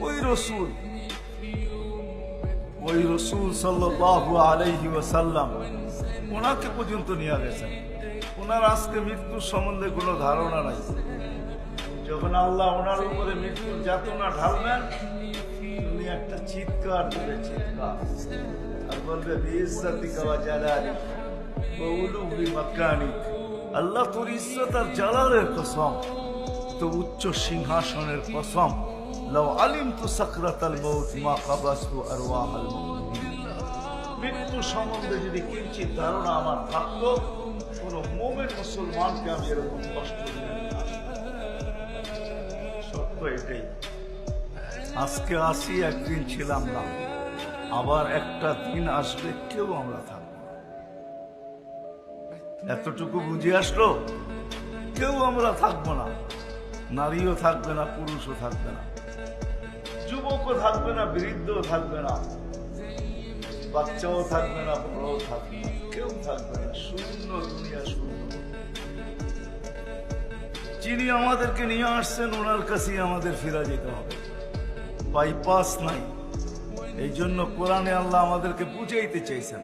ওই রসূল সাল্লাল্লাহু আলাইহি ওয়াসাল্লাম ওনাকে পর্যন্ত নিয়ে গেছেন। ওনার আজকে মৃত্যুর সম্বন্ধে কোনো ধারণা নাই। যখন আল্লাহ ওনার উপরে মৃত্যুর যাতনা ঢালবেন, উনি একটা চিৎকার দেবে, চিৎকার, আর বলবে বিইজ্জাতিকা ওয়া জালালিক ওয়া উলুহি মাকানিক, আল্লাহ তোর ইজ্জত আর জালালের কসম, তো উচ্চ সিংহাসনের কসম, লাউ আলিমতু সাকরাতাল মাউত মা কাবাসতু আরওয়াহাল মুমিনিন। মৃত্যু সম্বন্ধে যদি কিঞ্চিত ধারণা আমার থাকতো, কোনো মুমিন মুসলমানকে আমি এরকম কষ্ট দিই না। সত্য এটাই। আজকে আসি, একদিন ছিলাম না, আবার একটা দিন আসবে কেউ আমরা থাকবো না। এতটুকু বুঝে আসলো, কেউ আমরা থাকবো না। নারীও থাকবে না, পুরুষও থাকবে না, যুবকও থাকবে না, বৃদ্ধও থাকবে না, বাচ্চাও থাকবে না, বড়ও থাকবে না, কেউ থাকবে না। শূন্য দুনিয়া, শূন্য। যিনি আমাদেরকে নিয়ে আসছেন ওনার কাছেই আমাদের ফিরে যেতে হবে, বাইপাস নাই। এই জন্য কোরআনে আল্লাহ আমাদেরকে বুঝাইতে চাইছেন।